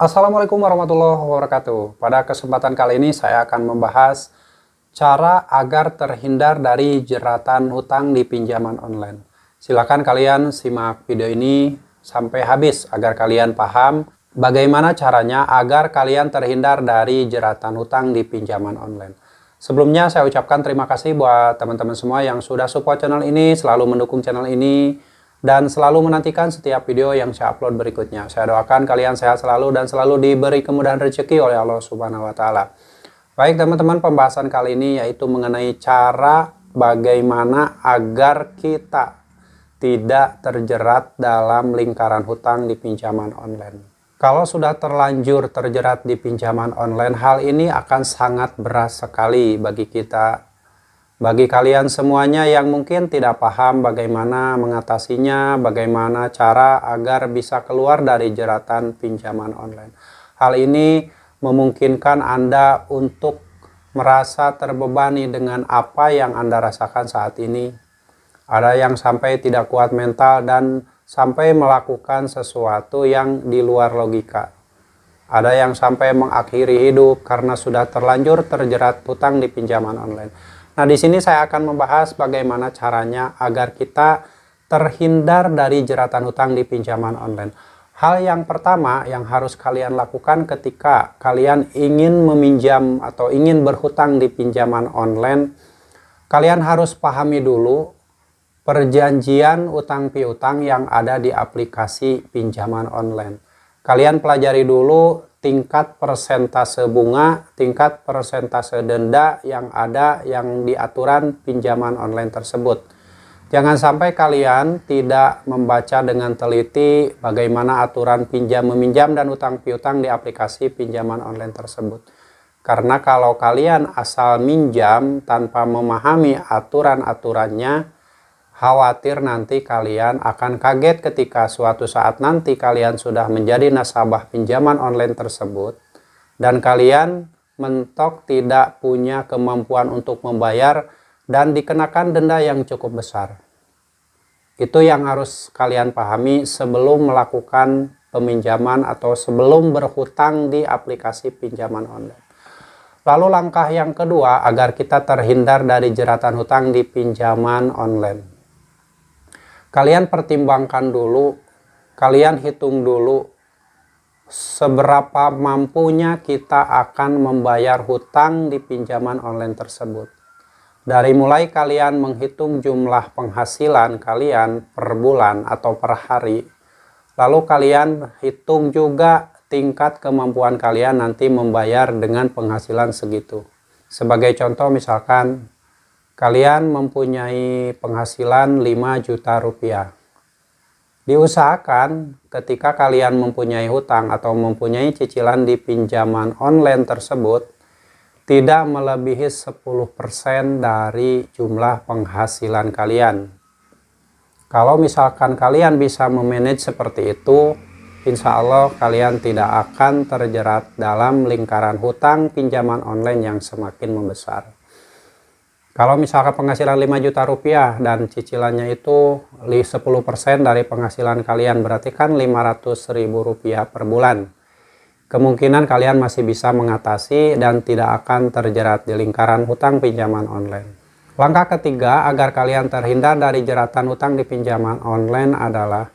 Assalamualaikum warahmatullahi wabarakatuh. Pada kesempatan kali ini saya akan membahas cara agar terhindar dari jeratan hutang di pinjaman online. Silakan kalian simak video ini sampai habis agar kalian paham bagaimana caranya agar kalian terhindar dari jeratan hutang di pinjaman online. Sebelumnya saya ucapkan terima kasih buat teman-teman semua yang sudah support channel ini, selalu mendukung channel ini, dan selalu menantikan setiap video yang saya upload berikutnya. Saya doakan kalian sehat selalu dan selalu diberi kemudahan rezeki oleh Allah Subhanahu wa Ta'ala. Baik teman-teman, pembahasan kali ini yaitu mengenai cara bagaimana agar kita tidak terjerat dalam lingkaran hutang di pinjaman online. Kalau sudah terlanjur terjerat di pinjaman online, hal ini akan sangat berat sekali bagi kita. Bagi kalian semuanya yang mungkin tidak paham bagaimana mengatasinya, bagaimana cara agar bisa keluar dari jeratan pinjaman online. Hal ini memungkinkan Anda untuk merasa terbebani dengan apa yang Anda rasakan saat ini. Ada yang sampai tidak kuat mental dan sampai melakukan sesuatu yang di luar logika. Ada yang sampai mengakhiri hidup karena sudah terlanjur terjerat hutang di pinjaman online. Nah, di sini saya akan membahas bagaimana caranya agar kita terhindar dari jeratan hutang di pinjaman online. Hal yang pertama yang harus kalian lakukan ketika kalian ingin meminjam atau ingin berhutang di pinjaman online, kalian harus pahami dulu perjanjian utang piutang yang ada di aplikasi pinjaman online. Kalian pelajari dulu tingkat persentase bunga, tingkat persentase denda yang ada yang di aturan pinjaman online tersebut. Jangan sampai kalian tidak membaca dengan teliti bagaimana aturan pinjam meminjam dan utang piutang di aplikasi pinjaman online tersebut. Karena kalau kalian asal minjam tanpa memahami aturan-aturannya, khawatir nanti kalian akan kaget ketika suatu saat nanti kalian sudah menjadi nasabah pinjaman online tersebut dan kalian mentok tidak punya kemampuan untuk membayar dan dikenakan denda yang cukup besar. Itu yang harus kalian pahami sebelum melakukan peminjaman atau sebelum berhutang di aplikasi pinjaman online. Lalu langkah yang kedua agar kita terhindar dari jeratan hutang di pinjaman online. Kalian pertimbangkan dulu, kalian hitung dulu seberapa mampunya kita akan membayar hutang di pinjaman online tersebut. Dari mulai kalian menghitung jumlah penghasilan kalian per bulan atau per hari, lalu kalian hitung juga tingkat kemampuan kalian nanti membayar dengan penghasilan segitu. Sebagai contoh misalkan, kalian mempunyai penghasilan 5 juta rupiah. Diusahakan ketika kalian mempunyai hutang atau mempunyai cicilan di pinjaman online tersebut, tidak melebihi 10% dari jumlah penghasilan kalian. Kalau misalkan kalian bisa memanage seperti itu, insya Allah kalian tidak akan terjerat dalam lingkaran hutang pinjaman online yang semakin membesar. Kalau misalkan penghasilan 5 juta rupiah dan cicilannya itu 10% dari penghasilan kalian, berarti kan 500.000 rupiah per bulan. Kemungkinan kalian masih bisa mengatasi dan tidak akan terjerat di lingkaran hutang pinjaman online. Langkah ketiga agar kalian terhindar dari jeratan hutang di pinjaman online adalah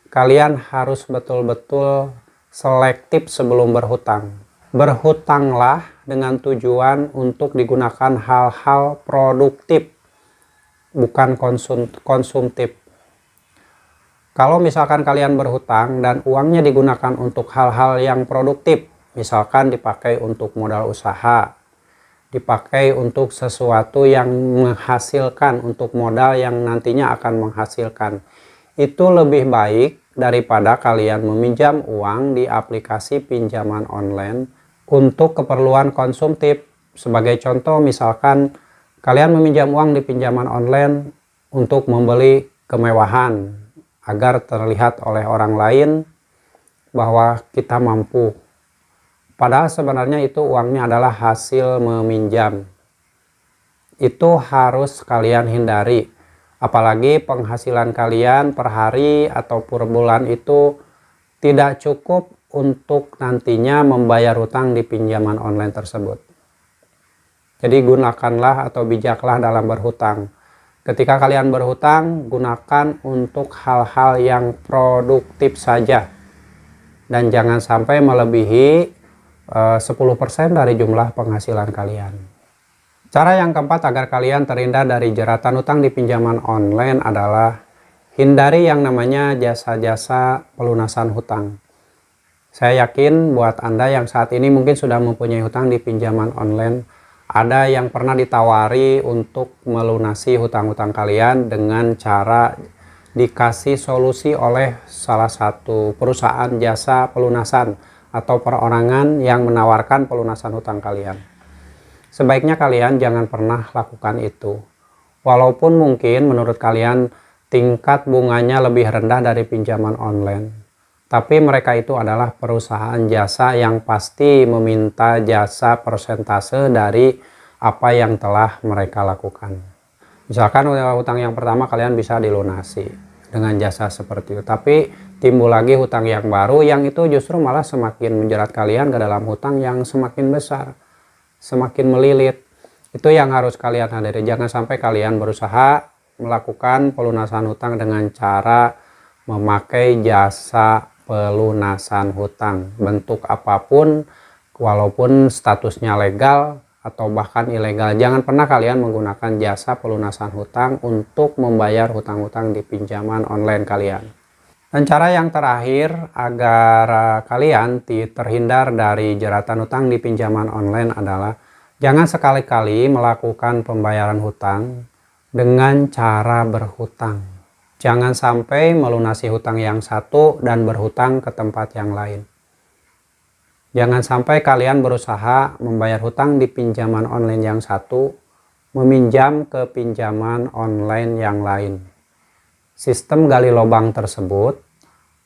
kalian harus betul-betul selektif sebelum berhutang. Berhutanglah dengan tujuan untuk digunakan hal-hal produktif, bukan konsumtif. Kalau misalkan kalian berhutang dan uangnya digunakan untuk hal-hal yang produktif, misalkan dipakai untuk modal usaha, dipakai untuk sesuatu yang menghasilkan, untuk modal yang nantinya akan menghasilkan, itu lebih baik daripada kalian meminjam uang di aplikasi pinjaman online untuk keperluan konsumtif. Sebagai contoh misalkan kalian meminjam uang di pinjaman online untuk membeli kemewahan agar terlihat oleh orang lain bahwa kita mampu, padahal sebenarnya itu uangnya adalah hasil meminjam. Itu harus kalian hindari. Apalagi penghasilan kalian per hari atau per bulan itu tidak cukup untuk nantinya membayar hutang di pinjaman online tersebut. Jadi gunakanlah atau bijaklah dalam berhutang. Ketika kalian berhutang, gunakan untuk hal-hal yang produktif saja. Dan jangan sampai melebihi 10% dari jumlah penghasilan kalian. Cara yang keempat agar kalian terhindar dari jeratan hutang di pinjaman online adalah hindari yang namanya jasa-jasa pelunasan hutang. Saya yakin buat Anda yang saat ini mungkin sudah mempunyai hutang di pinjaman online, ada yang pernah ditawari untuk melunasi hutang-hutang kalian dengan cara dikasih solusi oleh salah satu perusahaan jasa pelunasan atau perorangan yang menawarkan pelunasan hutang kalian. Sebaiknya kalian jangan pernah lakukan itu. Walaupun mungkin menurut kalian tingkat bunganya lebih rendah dari pinjaman online, tapi mereka itu adalah perusahaan jasa yang pasti meminta jasa persentase dari apa yang telah mereka lakukan. Misalkan hutang yang pertama kalian bisa dilunasi dengan jasa seperti itu, tapi timbul lagi hutang yang baru yang itu justru malah semakin menjerat kalian ke dalam hutang yang semakin besar, semakin melilit. Itu yang harus kalian hadiri. Jangan sampai kalian berusaha melakukan pelunasan hutang dengan cara memakai jasa pelunasan hutang bentuk apapun, walaupun statusnya legal atau bahkan ilegal. Jangan pernah kalian menggunakan jasa pelunasan hutang untuk membayar hutang-hutang di pinjaman online kalian. Dan cara yang terakhir agar kalian terhindar dari jeratan hutang di pinjaman online adalah jangan sekali-kali melakukan pembayaran hutang dengan cara berhutang. Jangan sampai melunasi hutang yang satu dan berhutang ke tempat yang lain. Jangan sampai kalian berusaha membayar hutang di pinjaman online yang satu, meminjam ke pinjaman online yang lain. Sistem gali lubang tersebut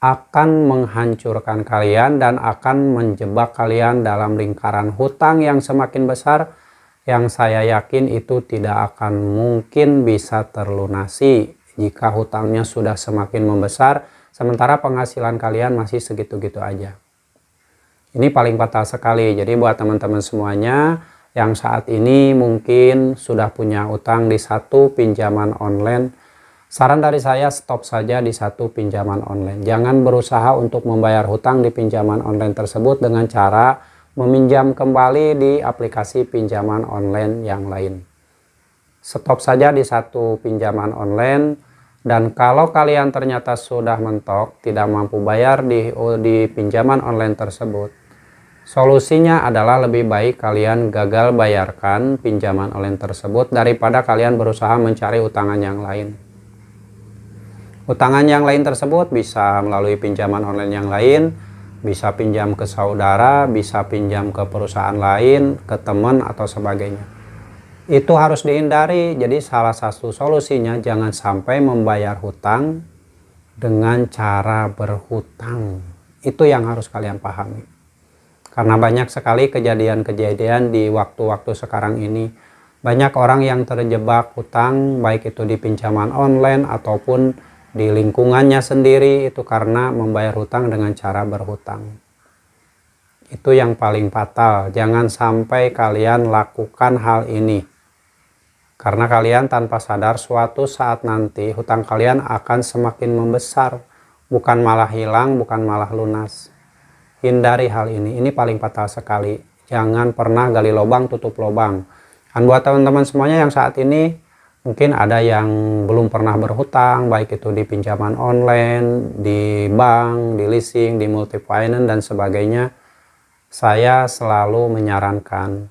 akan menghancurkan kalian dan akan menjebak kalian dalam lingkaran hutang yang semakin besar, yang saya yakin itu tidak akan mungkin bisa terlunasi jika hutangnya sudah semakin membesar, sementara penghasilan kalian masih segitu-gitu aja. Ini paling fatal sekali. Jadi buat teman-teman semuanya yang saat ini mungkin sudah punya utang di satu pinjaman online, saran dari saya stop saja di satu pinjaman online. Jangan berusaha untuk membayar hutang di pinjaman online tersebut dengan cara meminjam kembali di aplikasi pinjaman online yang lain. Stop saja di satu pinjaman online, dan kalau kalian ternyata sudah mentok tidak mampu bayar di pinjaman online tersebut, solusinya adalah lebih baik kalian gagal bayarkan pinjaman online tersebut daripada kalian berusaha mencari utangan yang lain. Utangan yang lain tersebut bisa melalui pinjaman online yang lain, bisa pinjam ke saudara, bisa pinjam ke perusahaan lain, ke teman atau sebagainya. Itu harus dihindari. Jadi salah satu solusinya jangan sampai membayar hutang dengan cara berhutang. Itu yang harus kalian pahami. Karena banyak sekali kejadian-kejadian di waktu-waktu sekarang ini. Banyak orang yang terjebak hutang, baik itu di pinjaman online ataupun di lingkungannya sendiri, itu karena membayar hutang dengan cara berhutang. Itu yang paling fatal. Jangan sampai kalian lakukan hal ini. Karena kalian tanpa sadar suatu saat nanti hutang kalian akan semakin membesar. Bukan malah hilang, bukan malah lunas. Hindari hal ini. Ini paling fatal sekali. Jangan pernah gali lubang tutup lubang. Dan buat teman-teman semuanya yang saat ini mungkin ada yang belum pernah berhutang, baik itu di pinjaman online, di bank, di leasing, di multi-finance dan sebagainya. Saya selalu menyarankan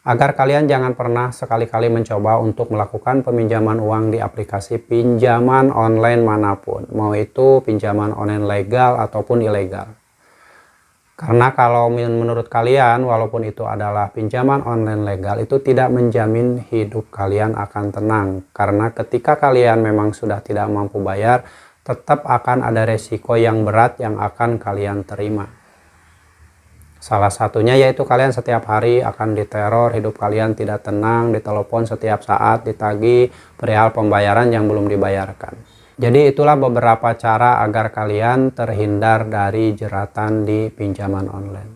agar kalian jangan pernah sekali-kali mencoba untuk melakukan peminjaman uang di aplikasi pinjaman online manapun, mau itu pinjaman online legal ataupun ilegal. Karena kalau menurut kalian, walaupun itu adalah pinjaman online legal, itu tidak menjamin hidup kalian akan tenang. Karena ketika kalian memang sudah tidak mampu bayar, tetap akan ada resiko yang berat yang akan kalian terima. Salah satunya yaitu kalian setiap hari akan diteror, hidup kalian tidak tenang, ditelepon setiap saat, ditagih perihal pembayaran yang belum dibayarkan. Jadi itulah beberapa cara agar kalian terhindar dari jeratan di pinjaman online.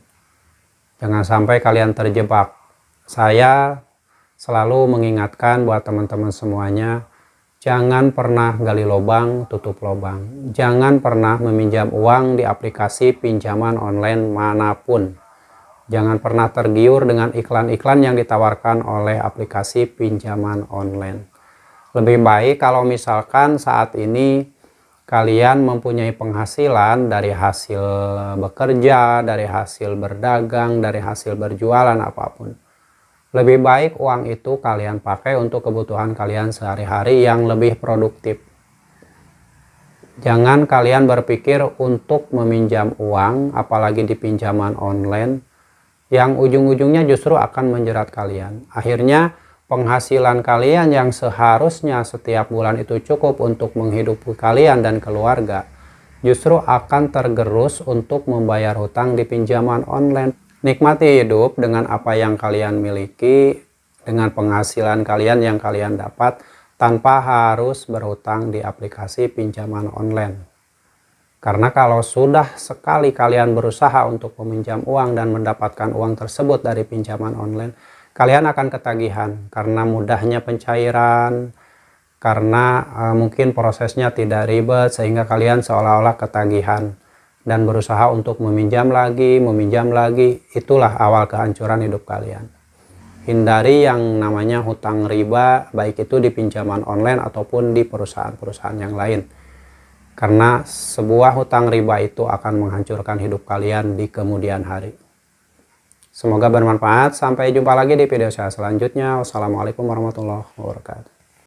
Jangan sampai kalian terjebak. Saya selalu mengingatkan buat teman-teman semuanya, jangan pernah gali lubang, tutup lubang. Jangan pernah meminjam uang di aplikasi pinjaman online manapun. Jangan pernah tergiur dengan iklan-iklan yang ditawarkan oleh aplikasi pinjaman online. Lebih baik kalau misalkan saat ini kalian mempunyai penghasilan dari hasil bekerja, dari hasil berdagang, dari hasil berjualan apapun. Lebih baik uang itu kalian pakai untuk kebutuhan kalian sehari-hari yang lebih produktif. Jangan kalian berpikir untuk meminjam uang, apalagi di pinjaman online, yang ujung-ujungnya justru akan menjerat kalian. Akhirnya penghasilan kalian yang seharusnya setiap bulan itu cukup untuk menghidupi kalian dan keluarga, justru akan tergerus untuk membayar hutang di pinjaman online. Nikmati hidup dengan apa yang kalian miliki, dengan penghasilan kalian yang kalian dapat, tanpa harus berhutang di aplikasi pinjaman online. Karena kalau sudah sekali kalian berusaha untuk meminjam uang dan mendapatkan uang tersebut dari pinjaman online, kalian akan ketagihan karena mudahnya pencairan, karena mungkin prosesnya tidak ribet sehingga kalian seolah-olah ketagihan dan berusaha untuk meminjam lagi. Itulah awal kehancuran hidup kalian. Hindari yang namanya hutang riba, baik itu di pinjaman online ataupun di perusahaan-perusahaan yang lain. Karena sebuah hutang riba itu akan menghancurkan hidup kalian di kemudian hari. Semoga bermanfaat. Sampai jumpa lagi di video saya selanjutnya. Wassalamualaikum warahmatullahi wabarakatuh.